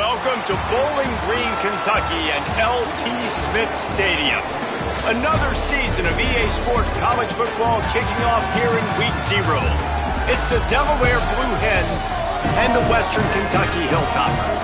welcome to Bowling Green, Kentucky and L.T. Smith Stadium. Another season of EA Sports college football kicking off here in Week 0. It's the Delaware Blue Hens and the Western Kentucky Hilltoppers.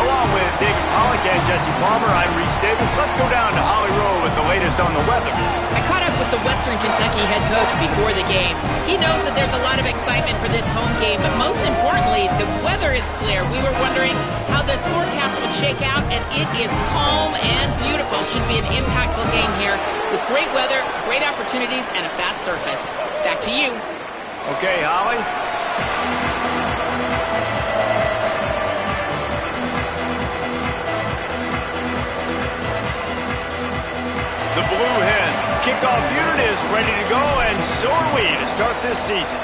Along with David Pollack and Jesse Palmer, I'm Reese Davis. Let's go down to Holly Rowe with the latest on the weather. I caught up with the Western Kentucky head coach before the game. He knows that there's a lot of excitement for this home game, but most importantly, the weather is clear. We were wondering how the forecast would shake out, and it is calm and beautiful. Should be an impactful game here with great weather, great opportunities, and a fast surface. Back to you. Okay, Holly. The Blue Hens kickoff unit is ready to go, and so are we to start this season.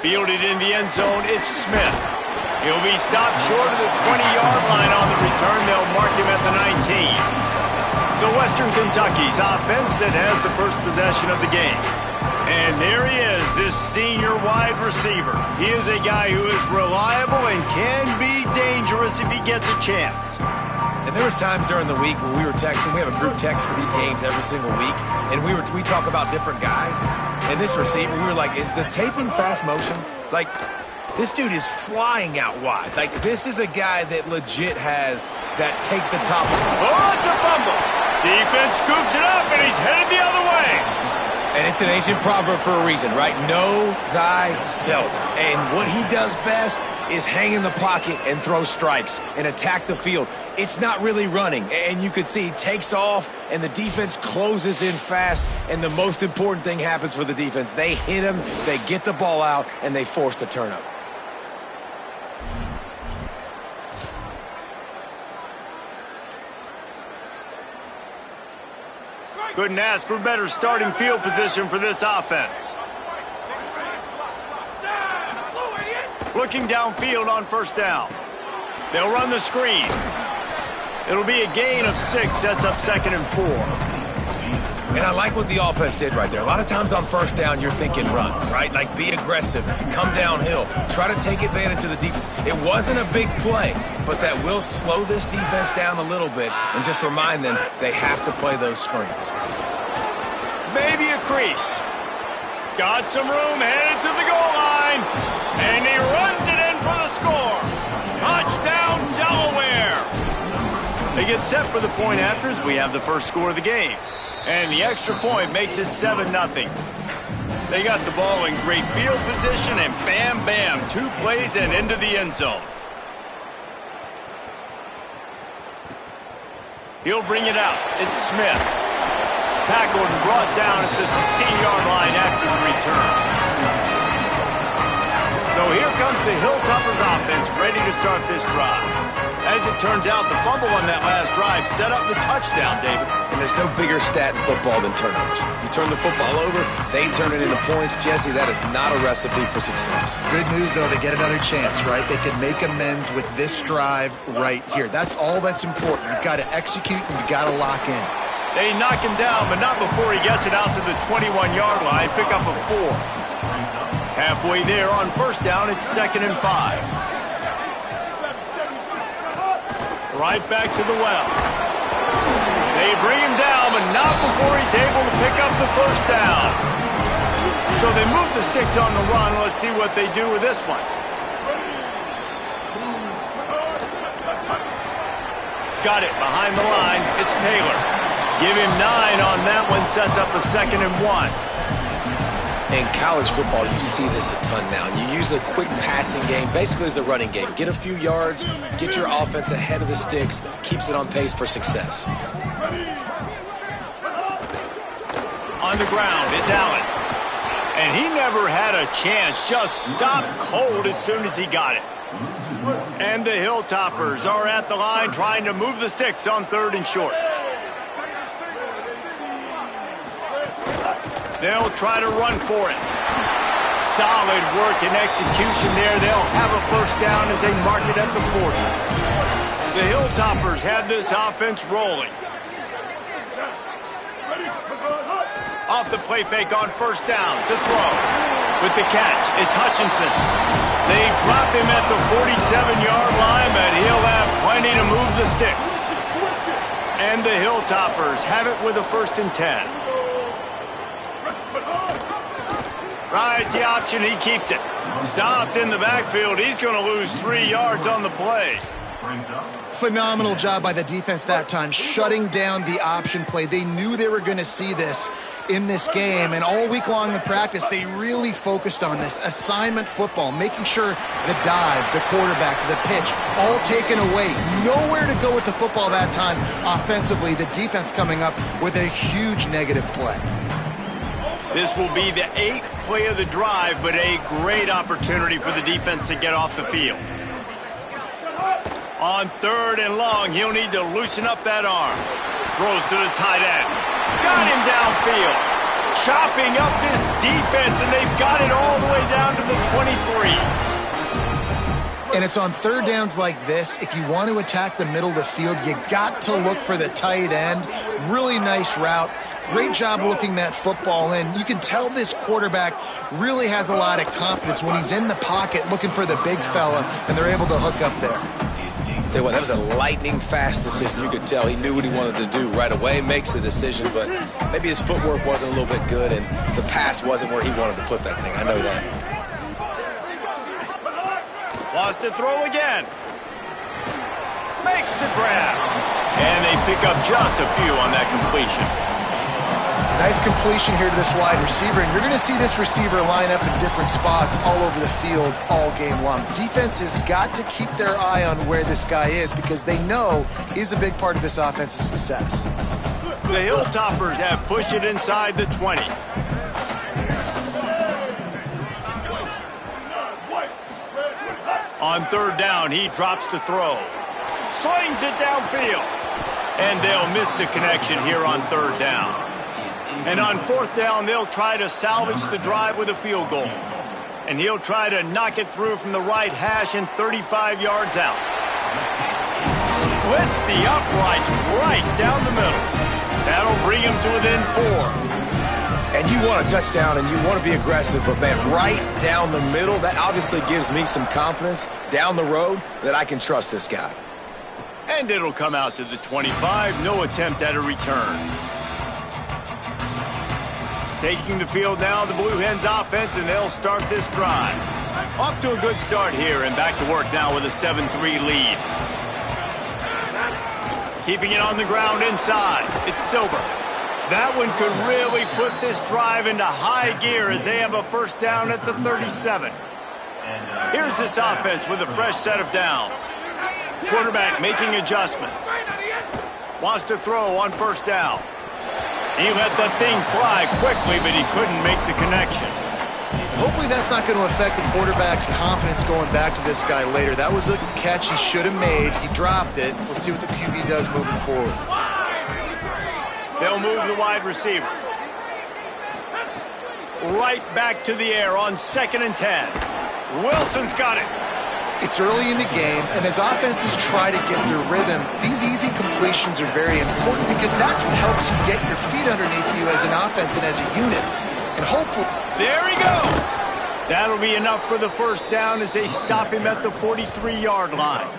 Fielded in the end zone, it's Smith. He'll be stopped short of the 20-yard line on the return. They'll mark him at the 19. So Western Kentucky's offense that has the first possession of the game. And there he is, this senior wide receiver. He is a guy who is reliable and can be dangerous if he gets a chance. And there was times during the week when we were texting. We have a group text for these games every single week. And we talk about different guys. And this receiver, we were like, is the tape in fast motion? Like, this dude is flying out wide. Like, this is a guy that legit has that take the top. Oh, it's a fumble. Defense scoops it up, and he's headed the other way. And it's an ancient proverb for a reason, right? Know thyself. And what he does best is hang in the pocket and throw strikes and attack the field. It's not really running. And you can see he takes off, and the defense closes in fast. And the most important thing happens for the defense. They hit him, they get the ball out, and they force the turnover. Couldn't ask for better starting field position for this offense. Looking downfield on first down. They'll run the screen. It'll be a gain of 6, sets up 2nd and 4. And I like what the offense did right there. A lot of times on first down, you're thinking run, right? Like, be aggressive, come downhill, try to take advantage of the defense. It wasn't a big play, but that will slow this defense down a little bit and just remind them they have to play those screens. Maybe a crease. Got some room, headed to the goal line, and he runs it in for the score. Touchdown, Delaware. They get set for the point after as we have the first score of the game. And the extra point makes it 7-0. They got the ball in great field position, and bam, bam, 2 plays and into the end zone. He'll bring it out. It's Smith. Tackled and brought down at the 16-yard line after the return. So here comes the Hilltoppers offense ready to start this drive. As it turns out, the fumble on that last drive set up the touchdown, David. And there's no bigger stat in football than turnovers. You turn the football over, they turn it into points. Jesse, that is not a recipe for success. Good news, though, they get another chance, right? They can make amends with this drive right here. That's all that's important. You've got to execute and you've got to lock in. They knock him down, but not before he gets it out to the 21-yard line. Pick up a 4. Halfway there on first down, it's 2nd and 5. Right back to the well. They bring him down, but not before he's able to pick up the first down. So they move the sticks on the run. Let's see what they do with this one. Got it behind the line. It's Taylor. Give him 9 on that one. Sets up a 2nd and 1. In college football, you see this a ton now. You use a quick passing game, basically as the running game. Get a few yards, get your offense ahead of the sticks, keeps it on pace for success. On the ground, it's Allen. And he never had a chance, just stopped cold as soon as he got it. And the Hilltoppers are at the line trying to move the sticks on 3rd and short. They'll try to run for it. Solid work and execution there. They'll have a first down as they mark it at the 40. The Hilltoppers have this offense rolling. Off the play fake on first down to throw. With the catch, it's Hutchinson. They drop him at the 47-yard line, but he'll have plenty to move the sticks. And the Hilltoppers have it with a 1st and 10. Rides the option, he keeps it. Stopped in the backfield. He's going to lose 3 yards on the play. Phenomenal job by the defense that time, shutting down the option play. They knew they were going to see this in this game, and all week long in practice, they really focused on this assignment football, making sure the dive, the quarterback, the pitch, all taken away. Nowhere to go with the football that time offensively. The defense coming up with a huge negative play. This will be the 8th play of the drive, but a great opportunity for the defense to get off the field. On 3rd and long, he'll need to loosen up that arm. Throws to the tight end. Got him downfield. Chopping up this defense, and they've got it all the way down to the 23. And it's on 3rd downs like this. If you want to attack the middle of the field, you got to look for the tight end. Really nice route. Great job looking that football in. You can tell this quarterback really has a lot of confidence when he's in the pocket looking for the big fella, and they're able to hook up there. Tell you what, that was a lightning-fast decision. You could tell he knew what he wanted to do right away, makes the decision, but maybe his footwork wasn't a little bit good, and the pass wasn't where he wanted to put that thing. I know that. Wants to throw again. Makes the grab. And they pick up just a few on that completion. Nice completion here to this wide receiver, and you're going to see this receiver line up in different spots all over the field all game long. Defense has got to keep their eye on where this guy is because they know he's a big part of this offense's success. The Hilltoppers have pushed it inside the 20. On 3rd down, he drops to throw. Slings it downfield. And they'll miss the connection here on 3rd down. And on 4th down, they'll try to salvage the drive with a field goal. And he'll try to knock it through from the right hash and 35 yards out. Splits the uprights right down the middle. That'll bring him to within 4. And you want a touchdown and you want to be aggressive, but man, right down the middle, that obviously gives me some confidence down the road that I can trust this guy. And it'll come out to the 25. No attempt at a return. Taking the field now, the Blue Hens offense, and they'll start this drive. Off to a good start here, and back to work now with a 7-3 lead. Keeping it on the ground inside. It's Silver. That one could really put this drive into high gear as they have a 1st down at the 37. Here's this offense with a fresh set of downs. Quarterback making adjustments. Wants to throw on 1st down. He let that thing fly quickly, but he couldn't make the connection. Hopefully that's not going to affect the quarterback's confidence going back to this guy later. That was a catch he should have made. He dropped it. Let's see what the QB does moving forward. They'll move the wide receiver. Right back to the air on 2nd and 10. Wilson's got it. It's early in the game, and as offenses try to get their rhythm, these easy completions are very important because that's what helps you get your feet underneath you as an offense and as a unit. And hopefully... There he goes! That'll be enough for the 1st down as they stop him at the 43-yard line.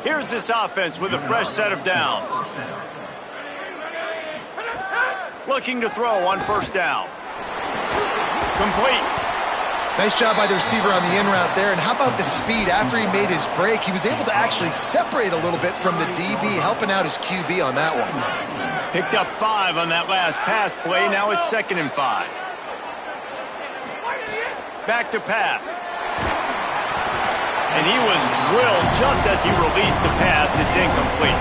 Here's this offense with a fresh set of downs. Looking to throw on 1st down. Complete. Nice job by the receiver on the in route there. And how about the speed? After he made his break, he was able to actually separate a little bit from the DB, helping out his QB on that one. Picked up 5 on that last pass play. Now it's 2nd and 5. Back to pass. And he was drilled just as he released the pass. It's incomplete.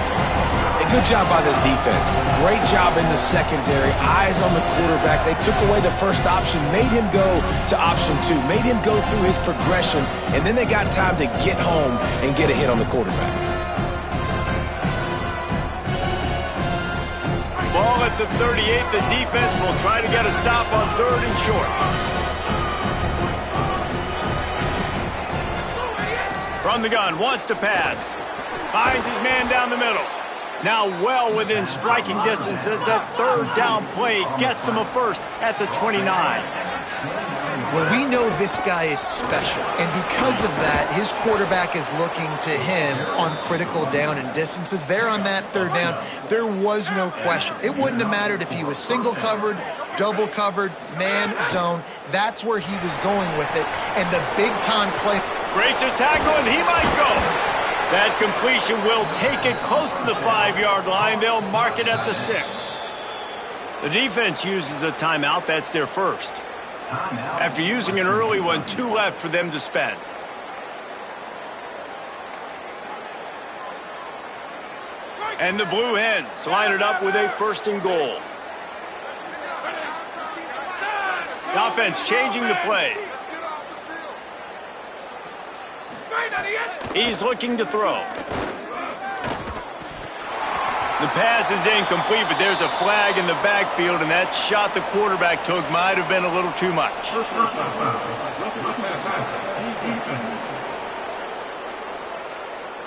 A good job by this defense. Great job in the secondary. Eyes on the quarterback. They took away the first option, made him go to option 2, made him go through his progression, and then they got time to get home and get a hit on the quarterback. Ball at the 38. The defense will try to get a stop on 3rd and short. From the gun, wants to pass. Finds his man down the middle. Now well within striking distance as that 3rd down play gets him a 1st at the 29. Well, we know this guy is special, and because of that, his quarterback is looking to him on critical down and distances. There on that third down, there was no question. It wouldn't have mattered if he was single covered, double covered, man, zone. That's where he was going with it, and the big-time play. Breaks a tackle, and he might go. That completion will take it close to the 5-yard line. They'll mark it at the 6. The defense uses a timeout. That's their first. After using an early one, 2 left for them to spend. And the Blue Hens line it up with a 1st and goal. The offense changing the play. He's looking to throw. The pass is incomplete, but there's a flag in the backfield, and that shot the quarterback took might have been a little too much.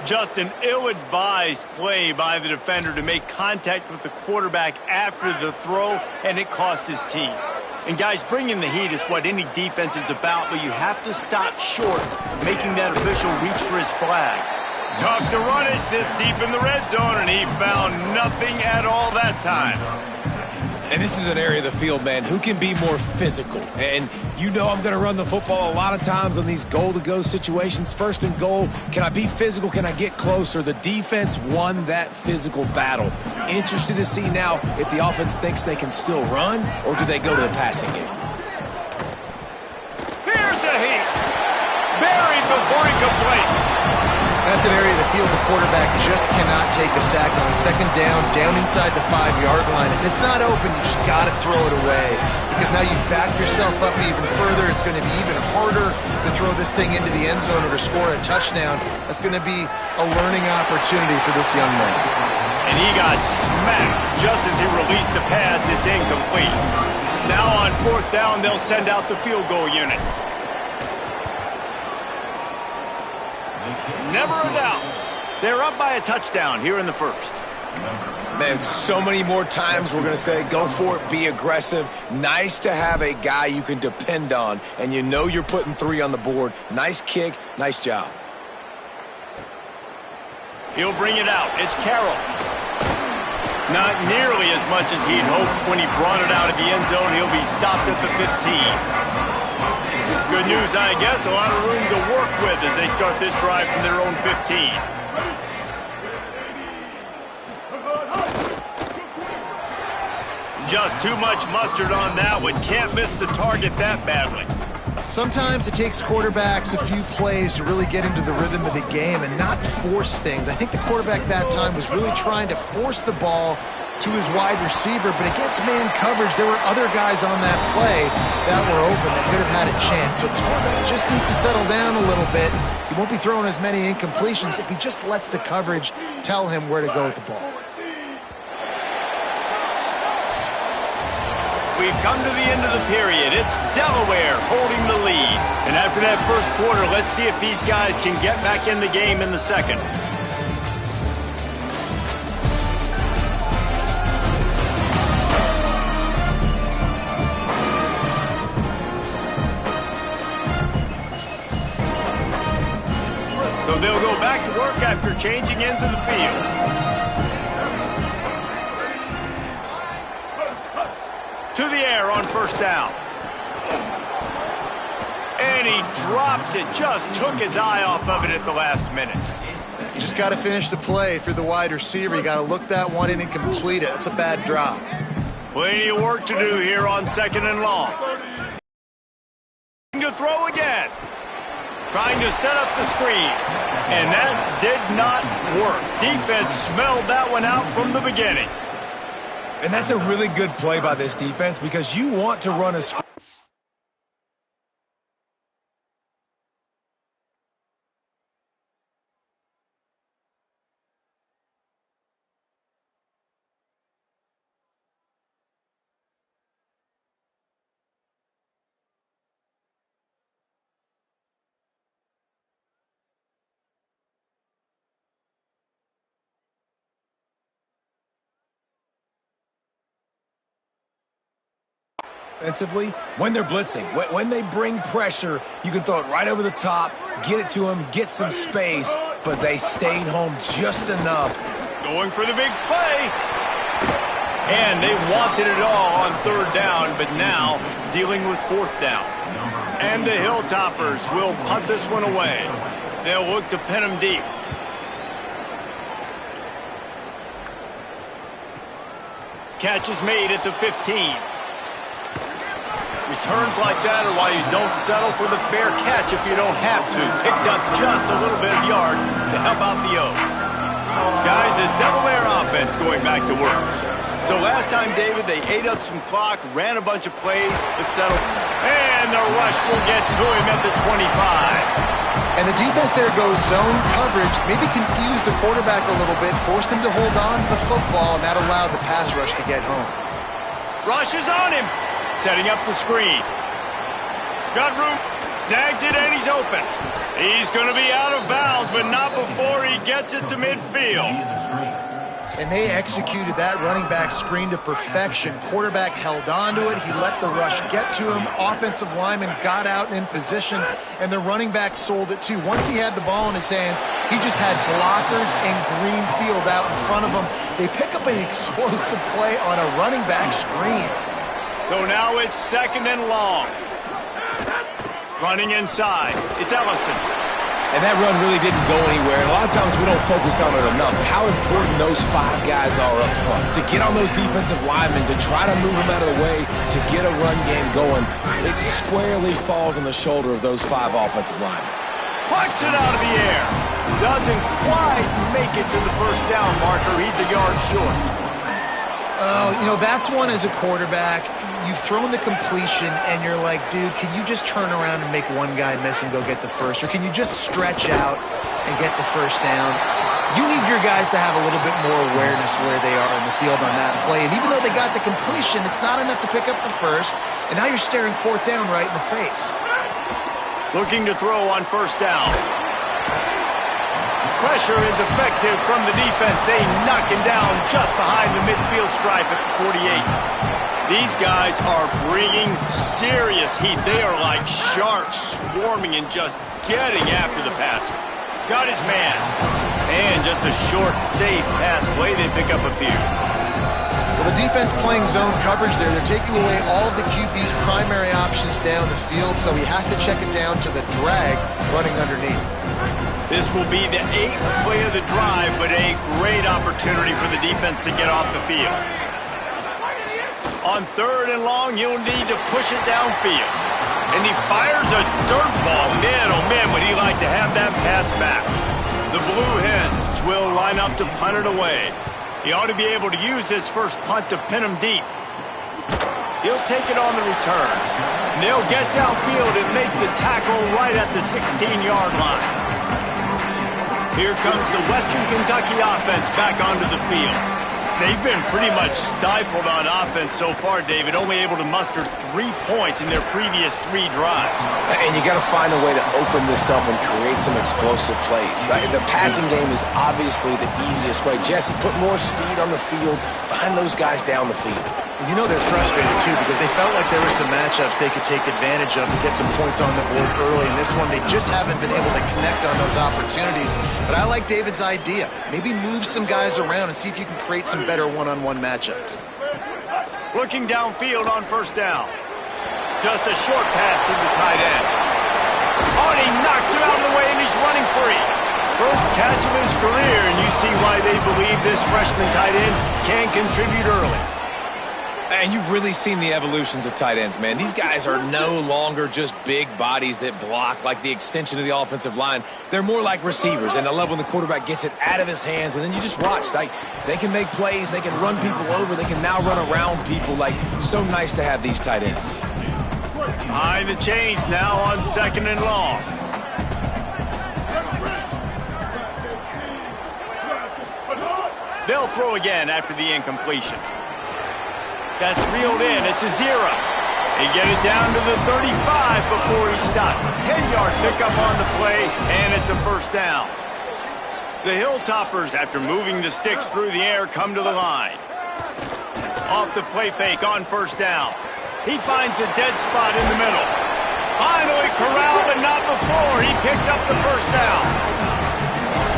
Just an ill-advised play by the defender to make contact with the quarterback after the throw, and it cost his team. And guys, bringing the heat is what any defense is about, but you have to stop short of making that official reach for his flag. Tough to run it this deep in the red zone, and he found nothing at all that time. And this is an area of the field, man, who can be more physical. And you know I'm going to run the football a lot of times on these goal-to-go situations. 1st and goal, can I be physical? Can I get closer? The defense won that physical battle. Interested to see now if the offense thinks they can still run, or do they go to the passing game? Here's a hit. Buried before he could blink. That's an area of the field the quarterback just cannot take a sack on. 2nd down inside the 5-yard line. If it's not open, you just got to throw it away, because now you've backed yourself up even further. It's going to be even harder to throw this thing into the end zone or to score a touchdown. That's going to be a learning opportunity for this young man. And he got smacked just as he released the pass. It's incomplete. Now on 4th down, they'll send out the field goal unit. Never a doubt. They're up by a touchdown here in the 1st. Man, so many more times we're going to say, go for it, be aggressive. Nice to have a guy you can depend on, and you know you're putting 3 on the board. Nice kick, nice job. He'll bring it out. It's Carroll. Not nearly as much as he'd hoped when he brought it out of the end zone. He'll be stopped at the 15. Good news, I guess. A lot of room to work with as they start this drive from their own 15. Just too much mustard on that one. Can't miss the target that badly. Sometimes it takes quarterbacks a few plays to really get into the rhythm of the game and not force things. I think the quarterback that time was really trying to force the ball to his wide receiver, but against man coverage, there were other guys on that play that were open that could have had a chance. So the quarterback just needs to settle down a little bit. He won't be throwing as many incompletions if he just lets the coverage tell him where to go with the ball. We've come to the end of the period. It's Delaware holding the lead. And after that 1st quarter, let's see if these guys can get back in the game in the 2nd. So they'll go back to work after changing into the field. To the air on 1st down. And he drops it. Just took his eye off of it at the last minute. You just got to finish the play for the wide receiver. You got to look that one in and complete it. It's a bad drop. Plenty of work to do here on 2nd and long. To throw again. Trying to set up the screen. And that did not work. Defense smelled that one out from the beginning. And that's a really good play by this defense, because you want to run a screen. Defensively, when they're blitzing, when they bring pressure, you can throw it right over the top, get it to them, get some space, but they stayed home just enough. Going for the big play. And they wanted it all on third down, but now dealing with fourth down. And the Hilltoppers will punt this one away. They'll look to pin them deep. Catch is made at the 15. Returns like that are why you don't settle for the fair catch if you don't have to. Picks up just a little bit of yards to help out the O. Guys, the Delaware offense going back to work. So last time, David, they ate up some clock, ran a bunch of plays, but settled. And the rush will get to him at the 25. And the defense there goes zone coverage, maybe confused the quarterback a little bit, forced him to hold on to the football, and that allowed the pass rush to get home. Rush is on him. Setting up the screen. Got room. Snags it, and he's open. He's going to be out of bounds, but not before he gets it to midfield. And they executed that running back screen to perfection. Quarterback held on to it. He let the rush get to him. Offensive lineman got out in position, and the running back sold it too. Once he had the ball in his hands, he just had blockers and green field out in front of him. They pick up an explosive play on a running back screen. So now it's second and long. Running inside. It's Ellison. And that run really didn't go anywhere. And a lot of times we don't focus on it enough. How important those 5 guys are up front. To get on those defensive linemen, to try to move them out of the way, to get a run game going. It squarely falls on the shoulder of those 5 offensive linemen. Plucks it out of the air. Doesn't quite make it to the first down marker. He's a yard short. You know, that's one as a quarterback. You've thrown the completion, and you're like, dude, can you just turn around and make one guy miss and go get the first? Or can you just stretch out and get the first down? You need your guys to have a little bit more awareness where they are in the field on that play. And even though they got the completion, it's not enough to pick up the first. And now you're staring fourth down right in the face. Looking to throw on first down. Pressure is effective from the defense. They knock him down just behind the midfield stripe at the 48. These guys are bringing serious heat. They are like sharks swarming and just getting after the passer. Got his man. And just a short, safe pass play. They pick up a few. Well, the defense playing zone coverage there. They're taking away all of the QB's primary options down the field, so he has to check it down to the drag running underneath. This will be the 8th play of the drive, but a great opportunity for the defense to get off the field. On third and long, he'll need to push it downfield. And he fires a dirt ball. Man, oh man, would he like to have that pass back. The Blue Hens will line up to punt it away. He ought to be able to use his first punt to pin him deep. He'll take it on the return. And they'll get downfield and make the tackle right at the 16-yard line. Here comes the Western Kentucky offense back onto the field. They've been pretty much stifled on offense so far, David, only able to muster 3 points in their previous 3 drives. And you got to find a way to open this up and create some explosive plays. The passing game is obviously the easiest way. Jesse, put more speed on the field, find those guys down the field. And you know they're frustrated, too, because they felt like there were some matchups they could take advantage of to get some points on the board early. In this one, they just haven't been able to connect on those opportunities. But I like David's idea. Maybe move some guys around and see if you can create some better one-on-one matchups. Looking downfield on first down. Just a short pass to the tight end. Oh, and he knocks him out of the way, and he's running free. First catch of his career, and you see why they believe this freshman tight end can contribute early. And you've really seen the evolutions of tight ends, man. These guys are no longer just big bodies that block like the extension of the offensive line. They're more like receivers, and I love when the quarterback gets it out of his hands, and then you just watch. They can make plays. They can run people over. They can now run around people. So nice to have these tight ends. Behind the chains now on second and long. They'll throw again after the incompletion. That's reeled in. It's a 0. They get it down to the 35 before he stopped. 10-yard pickup on the play, and it's a first down. The Hilltoppers, after moving the sticks through the air, come to the line. Off the play fake on first down. He finds a dead spot in the middle. Finally corralled, but not before. He picks up the first down.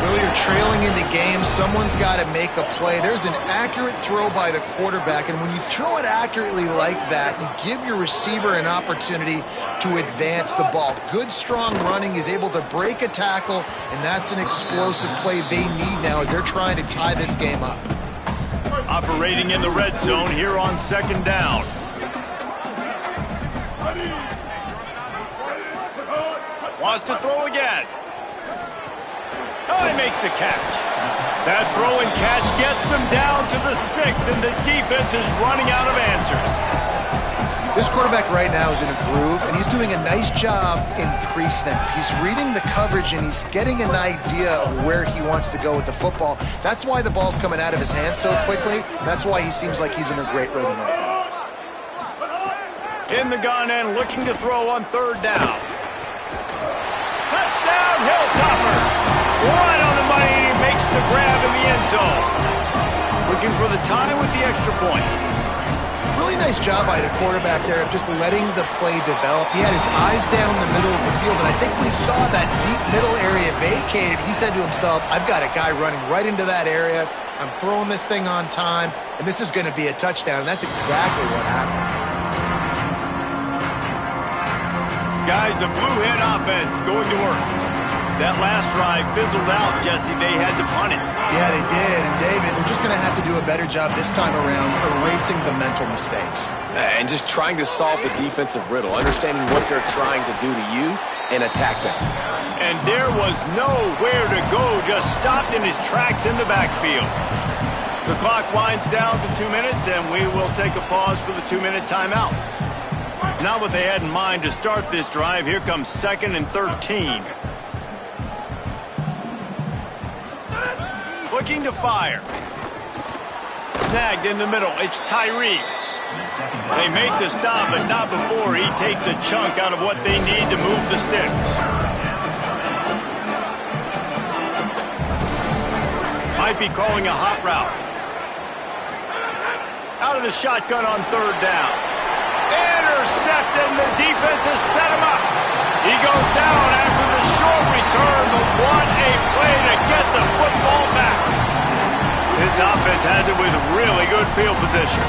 Really, you're trailing into games. Someone's got to make a play. There's an accurate throw by the quarterback, and when you throw it accurately like that, you give your receiver an opportunity to advance the ball. Good, strong running. He's able to break a tackle, and that's an explosive play they need now as they're trying to tie this game up. Operating in the red zone here on second down. Wants to throw again. Oh, he makes a catch. That throw and catch gets them down to the 6, and the defense is running out of answers. This quarterback right now is in a groove, and he's doing a nice job in pre-snap. He's reading the coverage, and he's getting an idea of where he wants to go with the football. That's why the ball's coming out of his hands so quickly. That's why he seems like he's in a great rhythm right now. In the gun and looking to throw on third down. Touchdown, Hilltoppers! Right on the money, and he makes the grab in the end zone. Looking for the tie with the extra point. Really nice job by the quarterback there of just letting the play develop. He had his eyes down the middle of the field, and I think when he saw that deep middle area vacated, he said to himself, I've got a guy running right into that area. I'm throwing this thing on time, and this is going to be a touchdown. And that's exactly what happened. Guys, the blue head offense going to work. That last drive fizzled out, Jesse. They had to punt it. Yeah, they did. And, David, they're just going to have to do a better job this time around erasing the mental mistakes. And just trying to solve the defensive riddle, understanding what they're trying to do to you and attack them. And there was nowhere to go, just stopped in his tracks in the backfield. The clock winds down to 2 minutes, and we will take a pause for the 2-minute timeout. Not what they had in mind to start this drive. Here comes 2nd and 13. Looking to fire. Snagged in the middle. It's Tyree. They make the stop, but not before he takes a chunk out of what they need to move the sticks. Might be calling a hot route. Out of the shotgun on third down. Intercepted, and the defense has set him up. He goes down after the short return, but what a play to get the football back. This offense has it with really good field position.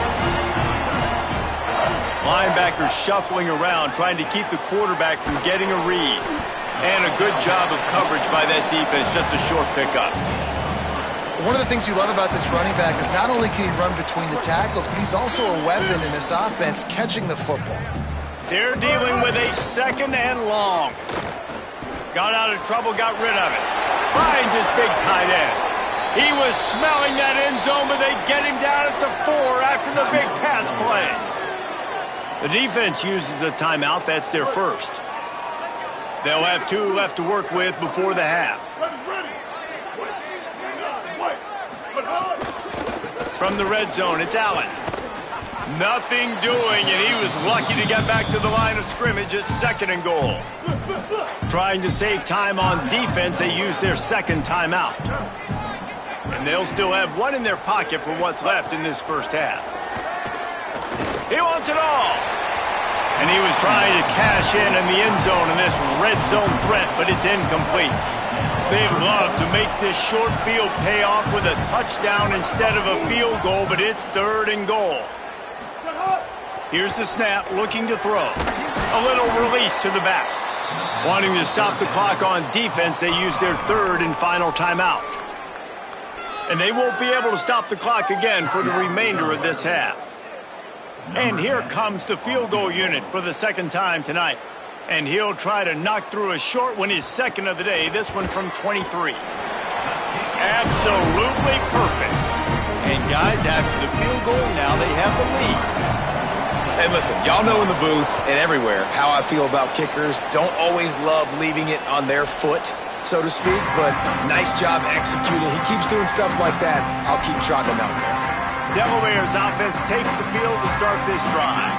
Linebackers shuffling around, trying to keep the quarterback from getting a read. And a good job of coverage by that defense, just a short pickup. One of the things you love about this running back is not only can he run between the tackles, but he's also a weapon in this offense catching the football. They're dealing with a 2nd and long. Got out of trouble, got rid of it. Finds his big tight end. He was smelling that end zone, but they get him down at the 4 after the big pass play. The defense uses a timeout. That's their first. They'll have 2 left to work with before the half. From the red zone, it's Allen. Nothing doing, and he was lucky to get back to the line of scrimmage at 2nd and goal. Trying to save time on defense, they use their 2nd timeout. And they'll still have 1 in their pocket for what's left in this first half. He wants it all. And he was trying to cash in the end zone in this red zone threat, but it's incomplete. They'd love to make this short field pay off with a touchdown instead of a field goal, but it's 3rd and goal. Here's the snap, looking to throw. A little release to the back. Wanting to stop the clock on defense, they use their 3rd and final timeout. And they won't be able to stop the clock again for the remainder of this half. And here comes the field goal unit for the 2nd time tonight. And he'll try to knock through a short one, his 2nd of the day, this one from 23. Absolutely perfect. And guys, after the field goal, now they have the lead. And listen, y'all know in the booth and everywhere how I feel about kickers. Don't always love leaving it on their foot, so to speak, but nice job executing. He keeps doing stuff like that. I'll keep trotting him out there. Delaware's offense takes the field to start this drive.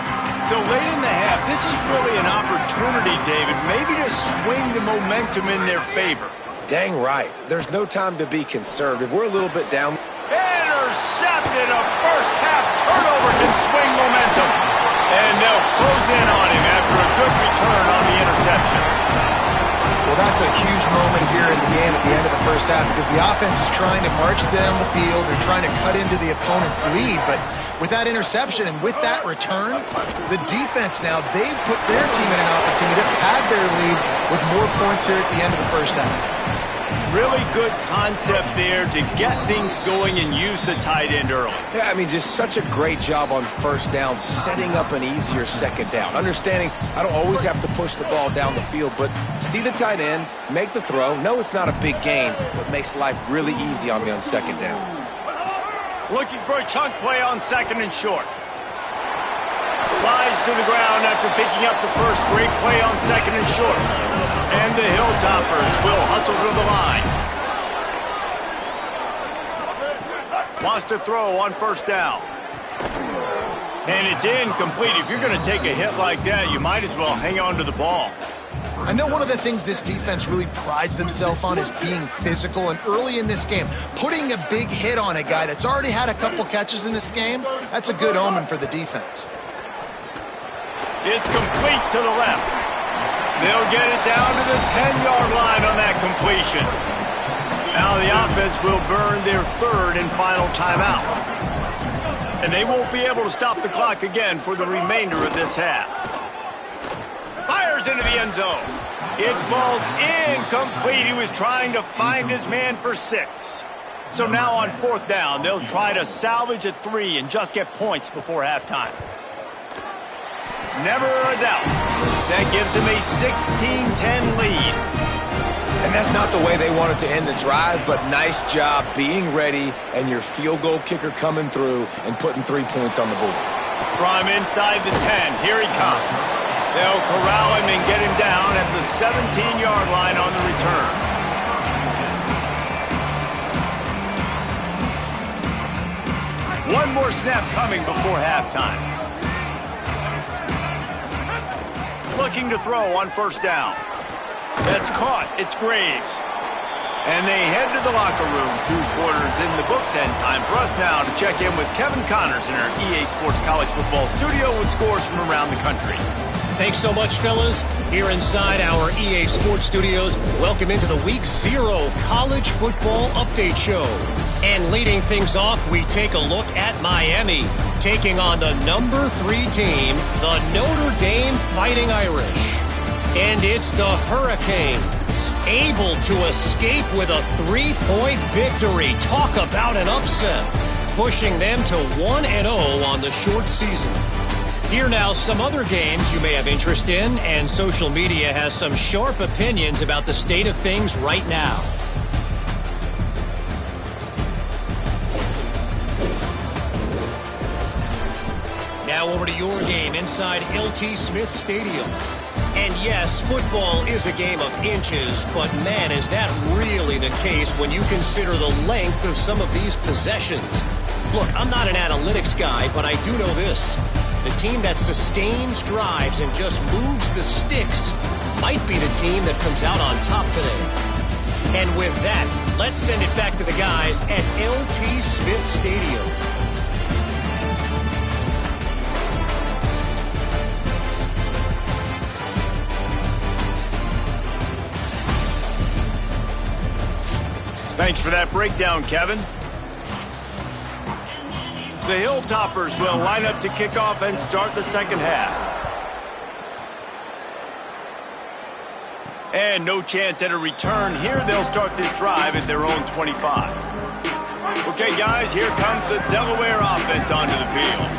So late in the half, this is really an opportunity, David, maybe to swing the momentum in their favor. Dang right. There's no time to be conservative. We're a little bit down. Intercepted. A first half turnover can swing momentum. And they'll close in on him after a good return on the interception. Well, that's a huge moment here in the game at the end of the first half because the offense is trying to march down the field. They're trying to cut into the opponent's lead. But with that interception and with that return, the defense now, they've put their team in an opportunity to pad their lead with more points here at the end of the first half. Really good concept there to get things going and use the tight end early. Yeah, I mean, just such a great job on first down, setting up an easier second down. Understanding I don't always have to push the ball down the field, but see the tight end, make the throw. No, it's not a big gain, but makes life really easy on me on second down. Looking for a chunk play on second and short. Slides to the ground after picking up the first. Great play on second and short. And the Hilltoppers will hustle to the line. Wants to throw on first down. And it's incomplete. If you're going to take a hit like that, you might as well hang on to the ball. I know one of the things this defense really prides themselves on is being physical, and early in this game, putting a big hit on a guy that's already had a couple catches in this game, that's a good omen for the defense. It's complete to the left. They'll get it down to the 10-yard line on that completion. Now the offense will burn their third and final timeout. And they won't be able to stop the clock again for the remainder of this half. Fires into the end zone. It falls incomplete. He was trying to find his man for 6. So now on fourth down, they'll try to salvage a 3 and just get points before halftime. Never a doubt. That gives them a 16-10 lead. And that's not the way they wanted to end the drive, but nice job being ready and your field goal kicker coming through and putting 3 points on the board. From inside the 10, here he comes. They'll corral him and get him down at the 17-yard line on the return. One more snap coming before halftime. Looking to throw on first down. That's caught. It's Graves. And they head to the locker room. 2 quarters in the books, and time for us now to check in with Kevin Connors in our EA Sports College Football studio with scores from around the country. Thanks so much, fellas. Here inside our EA Sports studios, welcome into the Week 0 College Football Update Show. And leading things off, we take a look at Miami, taking on the number 3 team, the Notre Dame Fighting Irish. And it's the Hurricanes, able to escape with a 3-point victory. Talk about an upset, pushing them to 1-0 on the short season. Here now, some other games you may have interest in, and social media has some sharp opinions about the state of things right now. Now over to your game inside LT Smith Stadium. And yes, football is a game of inches, but man, is that really the case when you consider the length of some of these possessions. Look, I'm not an analytics guy, but I do know this. The team that sustains drives and just moves the sticks might be the team that comes out on top today. And with that, let's send it back to the guys at LT Smith Stadium. Thanks for that breakdown, Kevin. The Hilltoppers will line up to kick off and start the second half. And no chance at a return here. They'll start this drive at their own 25. Okay, guys, here comes the Delaware offense onto the field.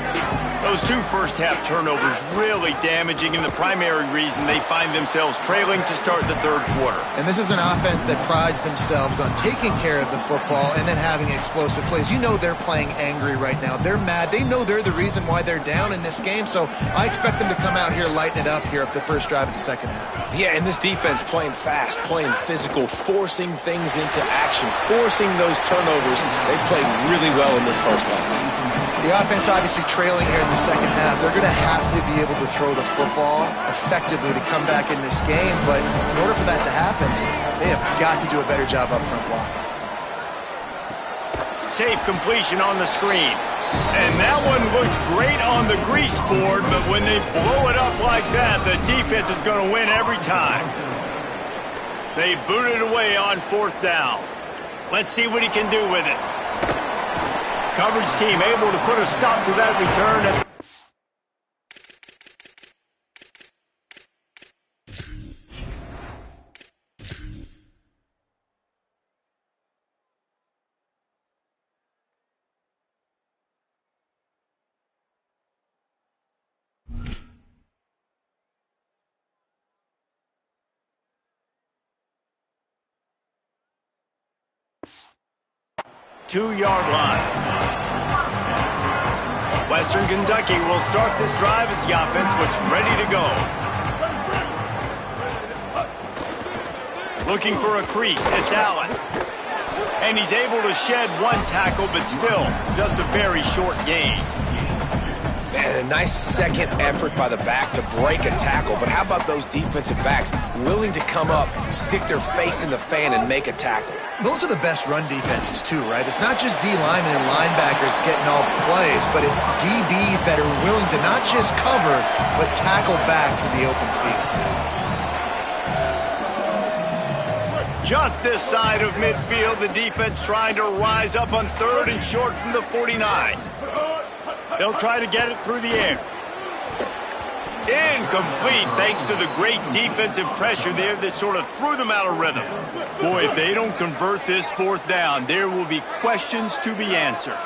Those 2 first-half turnovers really damaging, and the primary reason they find themselves trailing to start the third quarter. And this is an offense that prides themselves on taking care of the football and then having explosive plays. You know they're playing angry right now. They're mad. They know they're the reason why they're down in this game, so I expect them to come out here, lighten it up here for the first drive of the second half. Yeah, and this defense playing fast, playing physical, forcing things into action, forcing those turnovers. They played really well in this first half. The offense obviously trailing here in the second half. They're going to have to be able to throw the football effectively to come back in this game, but in order for that to happen, they have got to do a better job up front blocking. Safe completion on the screen. And that one looked great on the grease board, but when they blow it up like that, the defense is going to win every time. They boot it away on 4th down. Let's see what he can do with it. Coverage team able to put a stop to that return. 2-yard line. Western Kentucky will start this drive as the offense looks ready to go. Looking for a crease, it's Allen. And he's able to shed 1 tackle, but still just a very short gain. Man, a nice second effort by the back to break a tackle, but how about those defensive backs willing to come up, stick their face in the fan, and make a tackle? Those are the best run defenses too, right? It's not just D linemen and linebackers getting all the plays, but it's DBs that are willing to not just cover, but tackle backs in the open field. Just this side of midfield, the defense trying to rise up on 3rd and short from the 49. They'll try to get it through the air. Incomplete, thanks to the great defensive pressure there that sort of threw them out of rhythm. Boy, if they don't convert this 4th down, there will be questions to be answered.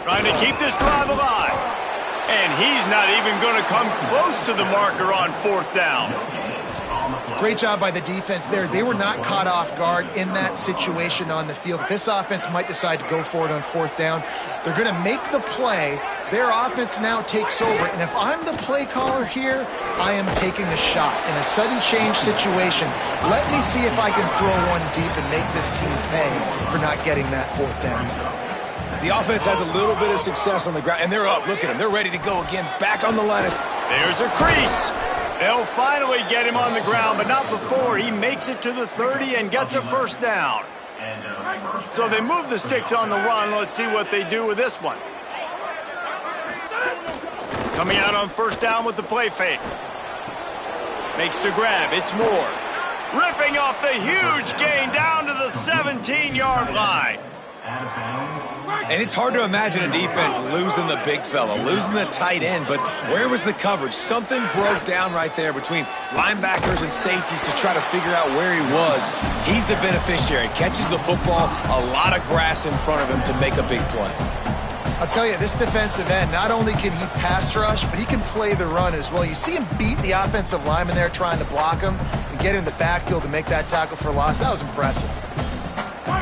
Trying to keep this drive alive. And he's not even going to come close to the marker on 4th down. Great job by the defense there. They were not caught off guard in that situation on the field. This offense might decide to go for it on 4th down. They're going to make the play. Their offense now takes over. And if I'm the play caller here, I am taking a shot. In a sudden change situation, let me see if I can throw one deep and make this team pay for not getting that 4th down. The offense has a little bit of success on the ground, and they're up. Look at them. They're ready to go again. Back on the line. There's a crease. They'll finally get him on the ground, but not before he makes it to the 30 and gets a 1st down. So they move the sticks on the run. Let's see what they do with this one. Coming out on 1st down with the play fake. Makes the grab. It's Moore. Ripping off the huge gain down to the 17-yard line. And it's hard to imagine a defense losing the big fella, losing the tight end, but where was the coverage? Something broke down right there between linebackers and safeties to try to figure out where he was. He's the beneficiary. Catches the football, a lot of grass in front of him to make a big play. I'll tell you, this defensive end, not only can he pass rush, but he can play the run as well. You see him beat the offensive lineman there trying to block him and get in the backfield to make that tackle for loss. That was impressive.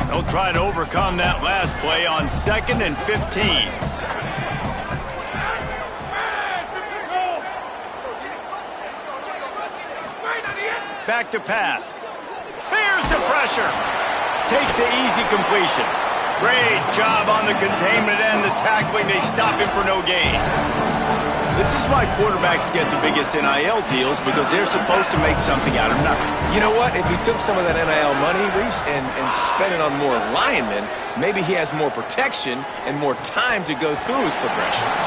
They'll try to overcome that last play on 2nd and 15. Back to pass. Bears the pressure. Takes the easy completion. Great job on the containment and the tackling. They stop him for no gain. This is why quarterbacks get the biggest NIL deals, because they're supposed to make something out of nothing. You know what? If he took some of that NIL money, Reese, and spent it on more linemen, maybe he has more protection and more time to go through his progressions.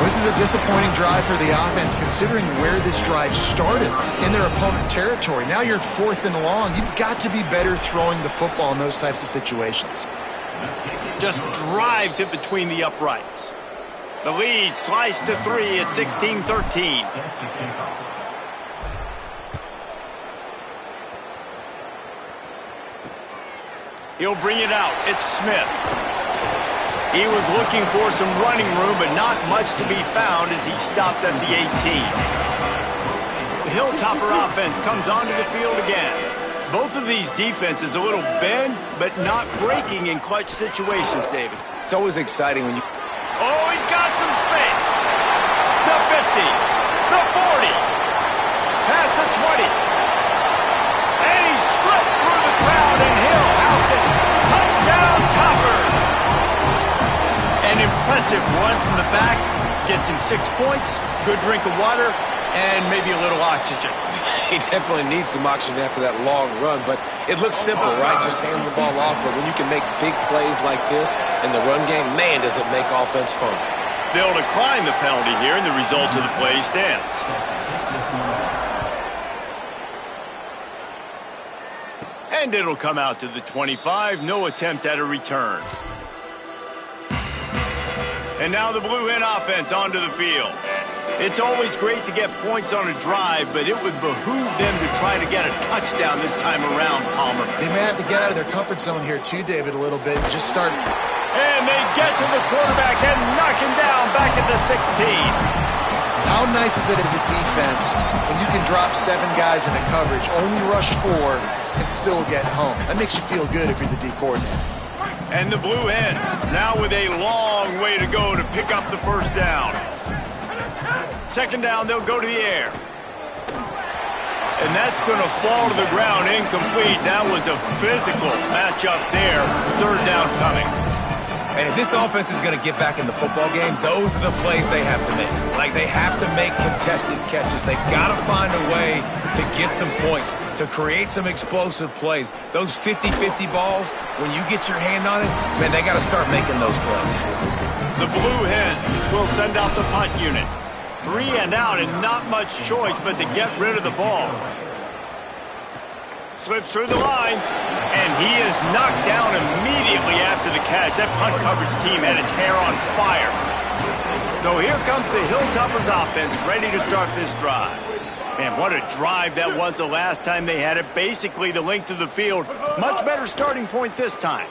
This is a disappointing drive for the offense, considering where this drive started in their opponent territory. Now you're 4th and long. You've got to be better throwing the football in those types of situations. Just drives it between the uprights. The lead sliced to 3 at 16-13. He'll bring it out. It's Smith. He was looking for some running room, but not much to be found as he stopped at the 18. The Hilltopper offense comes onto the field again. Both of these defenses a little bend, but not breaking in clutch situations, David. It's always exciting when you... Oh, he's got some space. The 50, the 40, past the 20. And he slipped through the crowd, and he'll house it. Touchdown, Topper. An impressive run from the back. Gets him 6 points, good drink of water, and maybe a little oxygen. He definitely needs some oxygen after that long run, but it looks simple, right? Just hand the ball off, but when you can make big plays like this in the run game, man, does it make offense fun. They'll decline the penalty here, and the result of the play stands. And it'll come out to the 25. No attempt at a return. And now the Blue Hen offense onto the field. It's always great to get points on a drive, but it would behoove them to try to get a touchdown this time around, Palmer. They may have to get out of their comfort zone here too, David, a little bit. Just start. And they get to the quarterback and knock him down back at the 16. How nice is it as a defense when you can drop 7 guys into coverage, only rush 4, and still get home? That makes you feel good if you're the D coordinator. And the Blue Hens now with a long way to go to pick up the first down. Second down, they'll go to the air. And that's going to fall to the ground incomplete. That was a physical matchup there. Third down coming. And if this offense is going to get back in the football game, those are the plays they have to make. Like, they have to make contested catches. They got to find a way to get some points, to create some explosive plays. Those 50-50 balls, when you get your hand on it, man, they got to start making those plays. The Blue Hens will send out the punt unit. 3 and out, and not much choice but to get rid of the ball. Slips through the line, and he is knocked down immediately after the catch. That punt coverage team had its hair on fire. So here comes the Hilltoppers offense, ready to start this drive. Man, what a drive that was the last time they had it. Basically the length of the field. Much better starting point this time.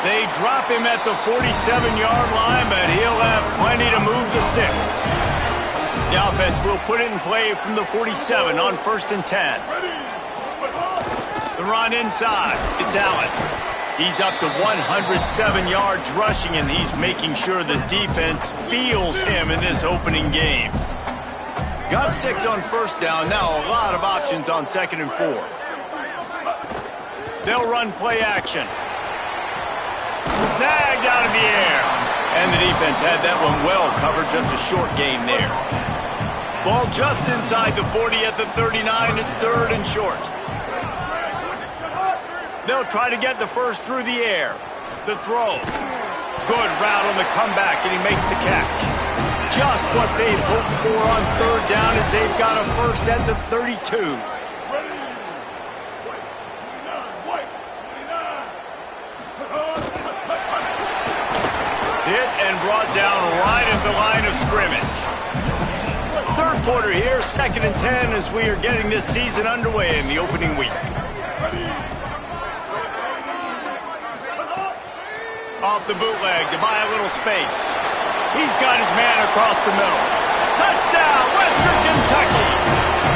They drop him at the 47-yard line, but he'll have plenty to move the sticks. The offense will put it in play from the 47 on 1st and 10. The run inside. It's Allen. He's up to 107 yards rushing, and he's making sure the defense feels him in this opening game. Got 6 on 1st down. Now a lot of options on 2nd and 4. They'll run play action. Snagged out of the air. And the defense had that one well covered. Just a short game there. Ball just inside the 40 at the 39. It's 3rd and short. They'll try to get the first through the air. The throw. Good route on the comeback, and he makes the catch. Just what they'd hoped for on 3rd down as they've got a first at the 32. Hit and brought down right at the line of scrimmage. 3rd quarter here, 2nd and 10 as we are getting this season underway in the opening week. Off the bootleg to buy a little space. He's got his man across the middle. Touchdown, Western Kentucky.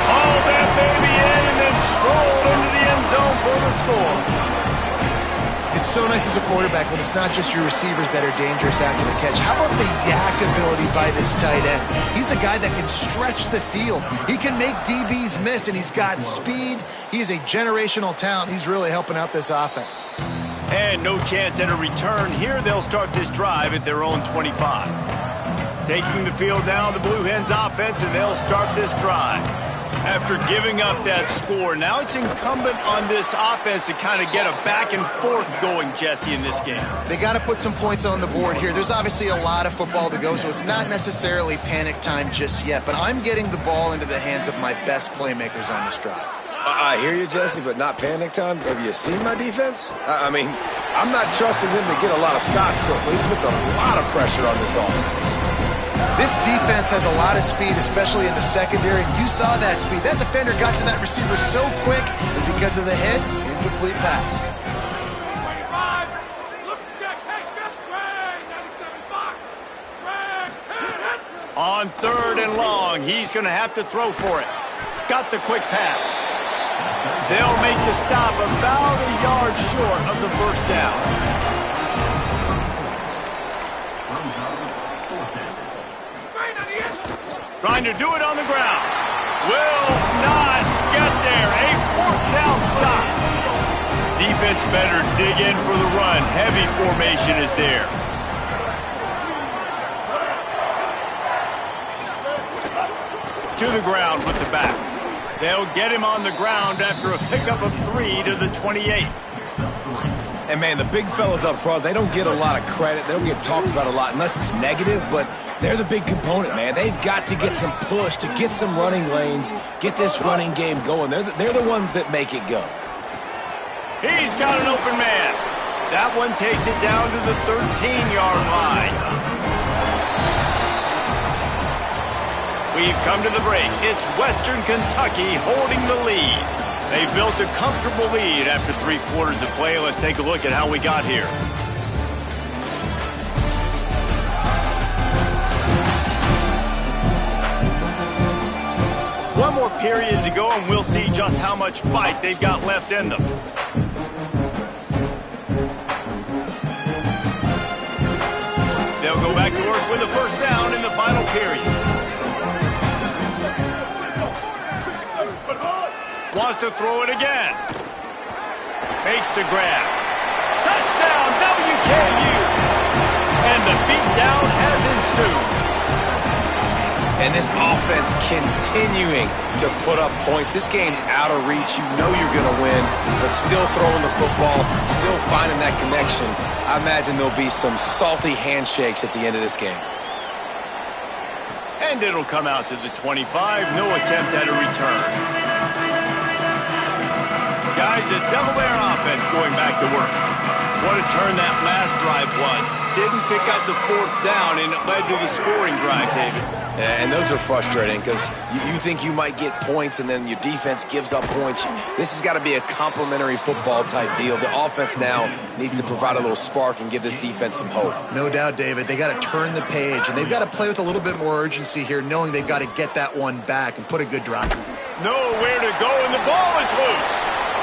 Hauled that baby in and then strolled into the end zone for the score. It's so nice as a quarterback when it's not just your receivers that are dangerous after the catch. How about the yak ability by this tight end? He's a guy that can stretch the field. He can make DBs miss, and he's got speed. He is a generational talent. He's really helping out this offense. And no chance at a return. Here they'll start this drive at their own 25. Taking the field now, the Blue Hens offense, and they'll start this drive. After giving up that score, now it's incumbent on this offense to kind of get a back and forth going, Jesse, in this game. They got to put some points on the board here. There's obviously a lot of football to go, so it's not necessarily panic time just yet, but I'm getting the ball into the hands of my best playmakers on this drive. I hear you, Jesse, but not panic time. Have you seen my defense? I mean, I'm not trusting them to get a lot of shots, so he puts a lot of pressure on this offense. This defense has a lot of speed, especially in the secondary. You saw that speed. That defender got to that receiver so quick, and because of the hit, incomplete pass. On 3rd and long, he's going to have to throw for it. Got the quick pass. They'll make the stop about a yard short of the first down. Trying to do it on the ground. Will not get there. A 4th down stop. Defense better dig in for the run. Heavy formation is there. to the ground with the back. They'll get him on the ground after a pickup of 3 to the 28. And, man, the big fellas up front, they don't get a lot of credit. They don't get talked about a lot unless it's negative, but they're the big component, man. They've got to get some push, to get some running lanes, get this running game going. They're the ones that make it go. He's got an open man. That one takes it down to the 13-yard line. We've come to the break. It's Western Kentucky holding the lead. They built a comfortable lead after 3 quarters of play. Let's take a look at how we got here. One more period to go, and we'll see just how much fight they've got left in them. They'll go back to work with a first down in the final period. Wants to throw it again. Makes the grab. Touchdown, WKU! And the beatdown has ensued. And this offense continuing to put up points. This game's out of reach. You know you're going to win, but still throwing the football, still finding that connection. I imagine there'll be some salty handshakes at the end of this game. And it'll come out to the 25. No attempt at a return. Guys, the Delaware offense going back to work. What a turn that last drive was. Didn't pick up the 4th down, and it led to the scoring drive, David. And those are frustrating because you think you might get points and then your defense gives up points. This has got to be a complementary football type deal. The offense now needs to provide a little spark and give this defense some hope. No doubt, David. They got to turn the page, and they've got to play with a little bit more urgency here, knowing they've got to get that one back and put a good drive. Nowhere to go, and the ball is loose.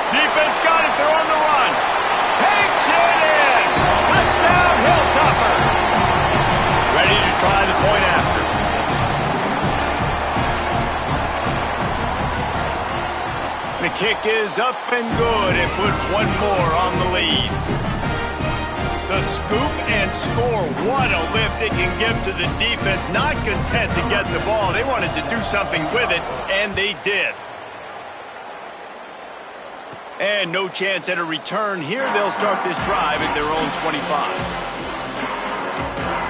Defense got it. They're on the run. Takes it in. Touchdown, Hilltoppers. Ready to try the point after. The kick is up and good and put one more on the lead. The scoop and score. What a lift it can give to the defense. Not content to get the ball. They wanted to do something with it, and they did. And no chance at a return here. They'll start this drive at their own 25.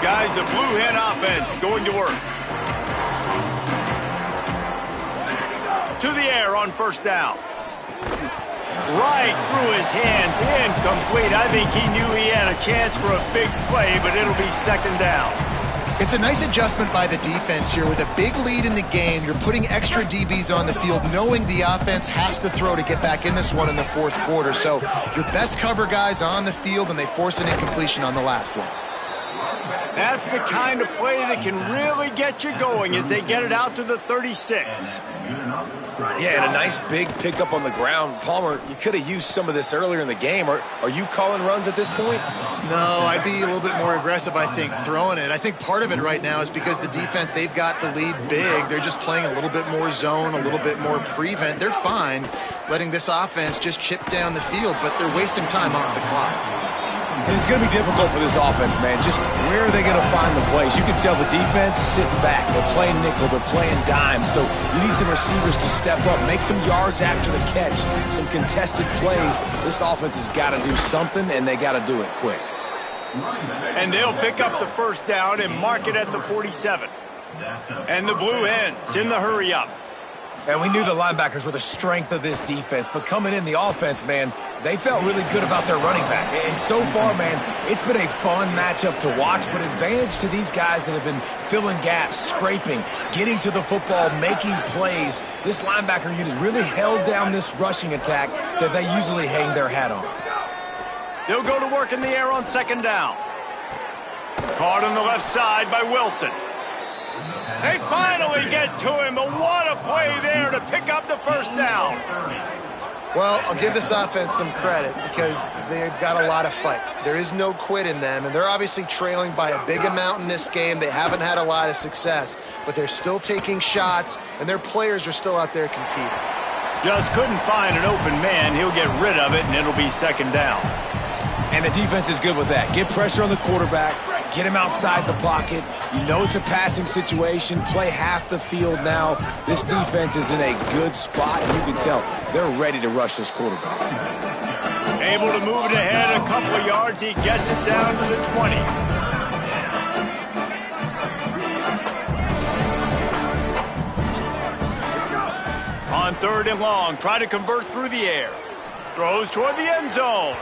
Guys, the Blue Hen offense going to work. To the air on first down. Right through his hands, incomplete. I think he knew he had a chance for a big play, but it'll be second down. It's a nice adjustment by the defense here. With a big lead in the game, you're putting extra DBs on the field, knowing the offense has to throw to get back in this one in the 4th quarter. So your best cover guys on the field, and they force an incompletion on the last one. That's the kind of play that can really get you going as they get it out to the 36. Yeah, and a nice big pickup on the ground. Palmer, you could have used some of this earlier in the game. Are you calling runs at this point? No, I'd be a little bit more aggressive, I think, throwing it. I think part of it right now is because the defense, they've got the lead big. They're just playing a little bit more zone, a little bit more prevent. They're fine letting this offense just chip down the field, but they're wasting time off the clock. And it's going to be difficult for this offense, man. Just where are they going to find the plays? You can tell the defense sitting back. They're playing nickel. They're playing dime. So you need some receivers to step up, make some yards after the catch, some contested plays. This offense has got to do something, and they got to do it quick. And they'll pick up the first down and mark it at the 47. And the Blue Hens in the hurry up. And we knew the linebackers were the strength of this defense, but coming in the offense, man, they felt really good about their running back. And so far, man, it's been a fun matchup to watch, but advantage to these guys that have been filling gaps, scraping, getting to the football, making plays. This linebacker unit really held down this rushing attack that they usually hang their hat on. They'll go to work in the air on second down. Caught on the left side by Wilson. They finally get to him, but what a play there to pick up the first down. Well, I'll give this offense some credit because they've got a lot of fight. There is no quit in them, and they're obviously trailing by a big amount in this game. They haven't had a lot of success, but they're still taking shots, and their players are still out there competing. Just couldn't find an open man. He'll get rid of it, and it'll be second down. And the defense is good with that. Get pressure on the quarterback, Get him outside the pocket. You know it's a passing situation. Play half the field now. This defense is in a good spot, and you can tell they're ready to rush this quarterback. Able to move it ahead a couple of yards. He gets it down to the 20. On 3rd and long, try to convert through the air. Throws toward the end zone.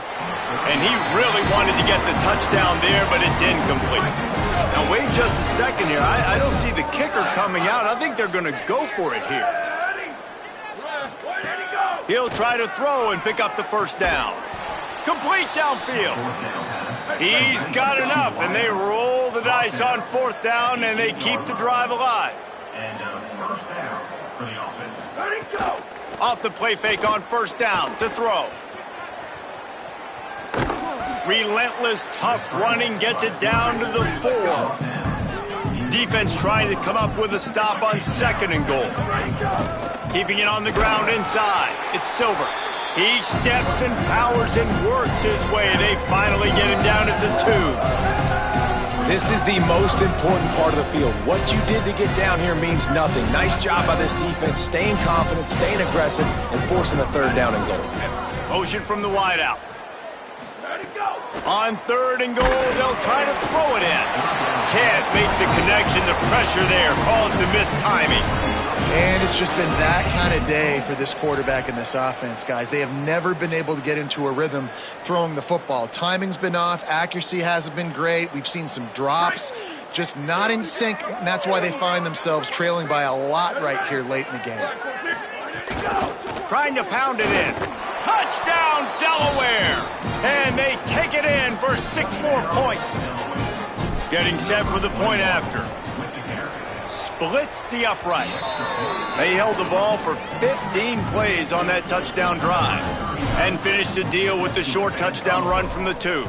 And he really wanted to get the touchdown there, but it's incomplete. Now, wait just a second here. I don't see the kicker coming out. I think they're going to go for it here. He'll try to throw and pick up the first down. Complete downfield. He's got enough, and they roll the dice on 4th down, and they keep the drive alive. And first down for the offense. Let it go. Off the play fake on 1st down to throw. Relentless, tough running gets it down to the 4. Defense trying to come up with a stop on 2nd and goal. Keeping it on the ground inside. It's Silver. He steps and powers and works his way. They finally get him down at the 2. This is the most important part of the field. What you did to get down here means nothing. Nice job by this defense, staying confident, staying aggressive, and forcing a 3rd down and goal. Motion from the wideout. On 3rd and goal, they'll try to throw it in. Can't make the connection. The pressure there caused the mistiming. And it's just been that kind of day for this quarterback and this offense, guys. They have never been able to get into a rhythm throwing the football. Timing's been off. Accuracy hasn't been great. We've seen some drops, just not in sync. And that's why they find themselves trailing by a lot right here late in the game. Trying to pound it in. Touchdown, Delaware! And they take it in for 6 more points. Getting set for the point after. Splits the uprights. They held the ball for 15 plays on that touchdown drive and finished the deal with the short touchdown run from the 2.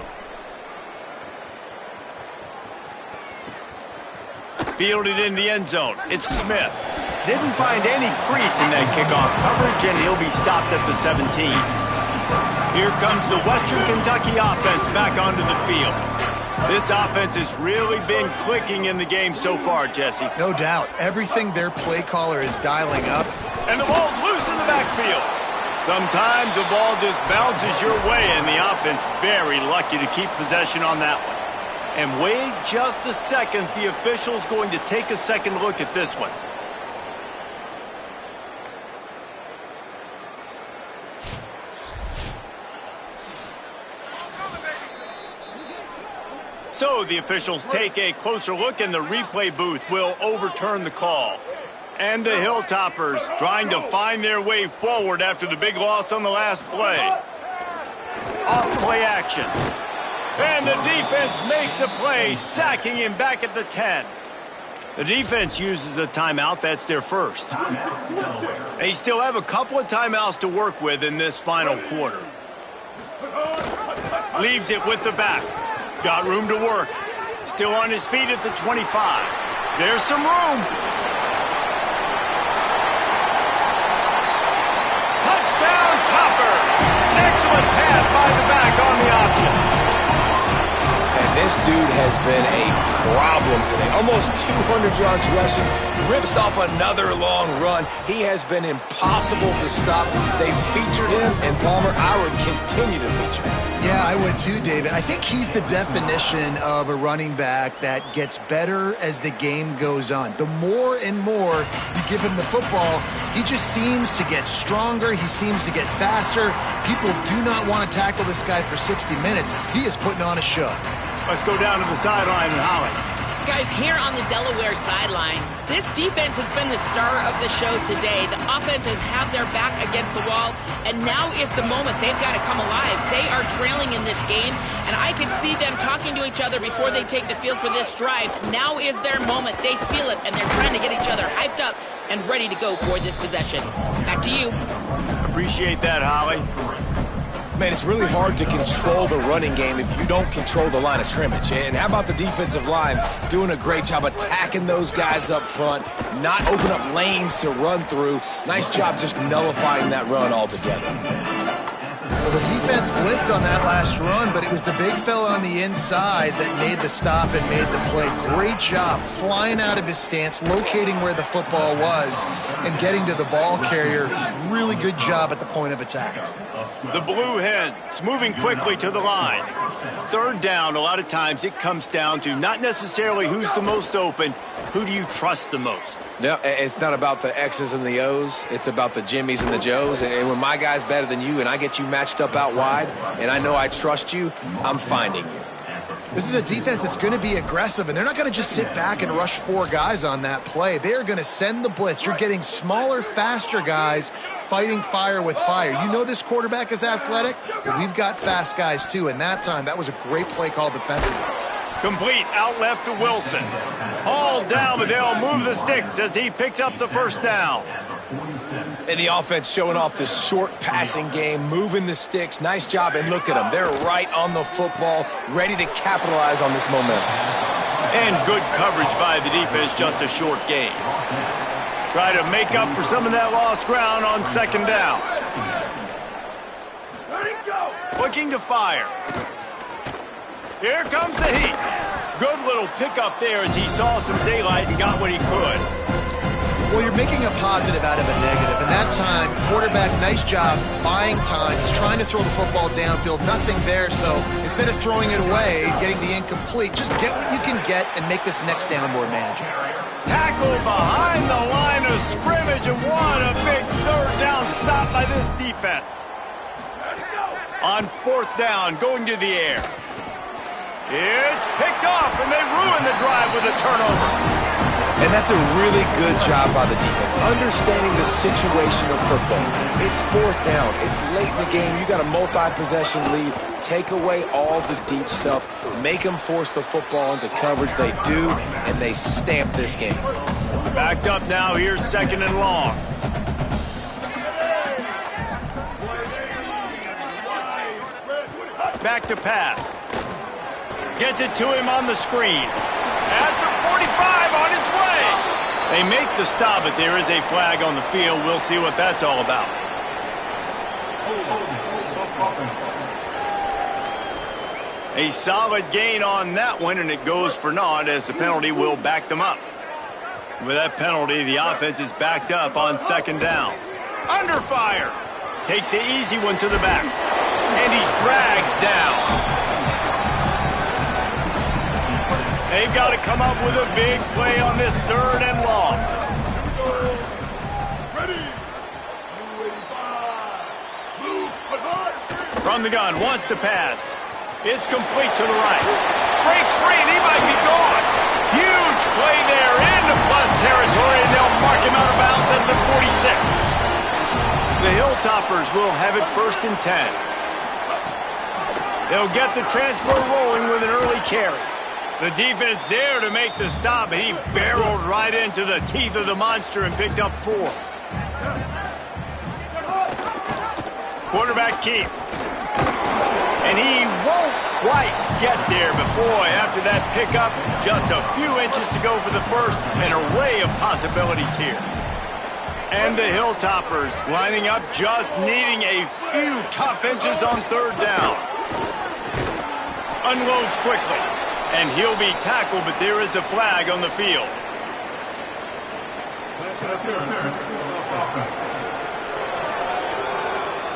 Fielded in the end zone. It's Smith. Didn't find any crease in that kickoff coverage, and he'll be stopped at the 17. Here comes the Western Kentucky offense back onto the field. This offense has really been clicking in the game so far, Jesse. No doubt. Everything their play caller is dialing up. And the ball's loose in the backfield. Sometimes the ball just bounces your way, and the offense very lucky to keep possession on that one. And wait just a second. The official's going to take a second look at this one. So the officials take a closer look, and the replay booth will overturn the call. And the Hilltoppers trying to find their way forward after the big loss on the last play. Off play action. And the defense makes a play, sacking him back at the 10. The defense uses a timeout. That's their first. They still have a couple of timeouts to work with in this final quarter. Leaves it with the back. Got room to work. Still on his feet at the 25. There's some room. Touchdown, Topper. Excellent pass by the back on the option. And this dude has been a problem today. Almost 200 yards rushing. Rips off another long run. He has been impossible to stop. They've featured him, and Palmer, I would continue to feature him. Yeah, I would too, David. I think he's the definition of a running back that gets better as the game goes on. The more and more you give him the football, he just seems to get stronger. He seems to get faster. People do not want to tackle this guy for 60 minutes. He is putting on a show. Let's go down to the sideline and Holly. Guys, here on the Delaware sideline, this defense has been the star of the show today. The offense has had their back against the wall, and now is the moment. They've got to come alive. They are trailing in this game, and I can see them talking to each other before they take the field for this drive. Now is their moment. They feel it, and they're trying to get each other hyped up and ready to go for this possession. Back to you. Appreciate that, Holly. Man, it's really hard to control the running game if you don't control the line of scrimmage. And how about the defensive line doing a great job attacking those guys up front, not open up lanes to run through. Nice job just nullifying that run altogether. Well, the defense blitzed on that last run, but it was the big fella on the inside that made the stop and made the play. Great job flying out of his stance, locating where the football was, and getting to the ball carrier. Really good job at the point of attack. The Blue Hens moving quickly to the line. Third down, a lot of times it comes down to not necessarily who's the most open, who do you trust the most? No, it's not about the X's and the O's. It's about the Jimmys and the Joes. And when my guy's better than you and I get you matched up out wide and I know I trust you, I'm finding you. This is a defense that's going to be aggressive, and they're not going to just sit back and rush 4 guys on that play. They are going to send the blitz. You're getting smaller, faster guys fighting fire with fire. You know this quarterback is athletic, but we've got fast guys too, and that time, that was a great play call defensively. Complete out left to Wilson. Hauled down, but they'll move the sticks as he picks up the first down. And the offense showing off this short passing game, moving the sticks. Nice job, and look at them. They're right on the football, ready to capitalize on this momentum. And good coverage by the defense, just a short gain. Try to make up for some of that lost ground on second down. Looking to fire. Here comes the heat. Good little pickup there as he saw some daylight and got what he could. Well, you're making a positive out of a negative, and that time, quarterback, nice job buying time. He's trying to throw the football downfield, nothing there, so instead of throwing it away, getting the incomplete, just get what you can get and make this next down more manageable. Tackle behind the line of scrimmage, and what a big third down stop by this defense. On fourth down, going to the air. It's picked off, and they ruin the drive with a turnover. And that's a really good job by the defense, understanding the situation of football. It's fourth down. It's late in the game. You got a multi-possession lead. Take away all the deep stuff. Make them force the football into coverage. They do, and they stamp this game. Backed up now. Here's second and long. Back to pass. Gets it to him on the screen. At the 45 on his way. They make the stop, but there is a flag on the field. We'll see what that's all about. A solid gain on that one, and it goes for naught as the penalty will back them up. With that penalty, the offense is backed up on second down. Under fire. Takes the easy one to the back. And he's dragged down. They've got to come up with a big play on this third and long. From the gun, wants to pass. It's complete to the right. Breaks free, and he might be gone. Huge play there into plus territory, and they'll mark him out of bounds at the 46. The Hilltoppers will have it first and 10. They'll get the transfer rolling with an early carry. The defense there to make the stop, and he barreled right into the teeth of the monster and picked up 4. Quarterback keep. And he won't quite get there, but boy, after that pickup, just a few inches to go for the first, an array of possibilities here. And the Hilltoppers lining up, just needing a few tough inches on third down. Unloads quickly. And he'll be tackled, but there is a flag on the field.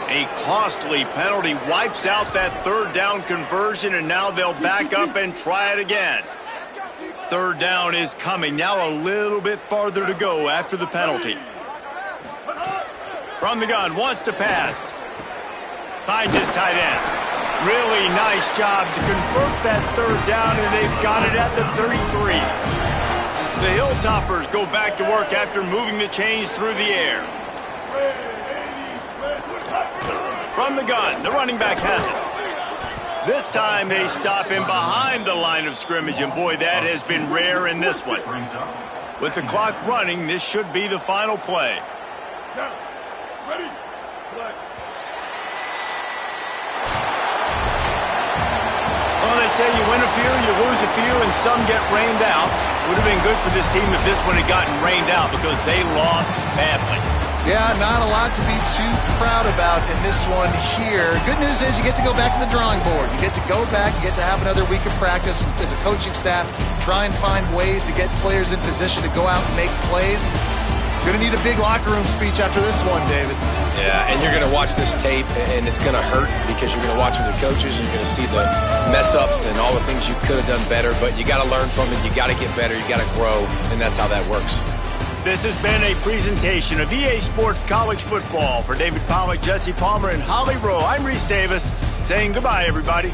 A costly penalty wipes out that third down conversion, and now they'll back up and try it again. Third down is coming. Now a little bit farther to go after the penalty. From the gun, wants to pass. Finds his tight end. Really nice job to convert that third down, and they've got it at the 33. The Hilltoppers go back to work after moving the chains through the air. From the gun, the running back has it. This time they stop him behind the line of scrimmage, and boy, that has been rare in this one. With the clock running, this should be the final play. Well, they say you win a few, you lose a few, and some get rained out. Would have been good for this team if this one had gotten rained out because they lost badly. Yeah, not a lot to be too proud about in this one here. Good news is you get to go back to the drawing board. You get to go back, you get to have another week of practice as a coaching staff, try and find ways to get players in position to go out and make plays. Going to need a big locker room speech after this one, David. Yeah, and you're going to watch this tape, and it's going to hurt because you're going to watch with the coaches, and you're going to see the mess-ups and all the things you could have done better, but you got to learn from it, you got to get better, you got to grow, and that's how that works. This has been a presentation of EA Sports College Football. For David Pollack, Jesse Palmer, and Holly Rowe, I'm Reese Davis, saying goodbye, everybody.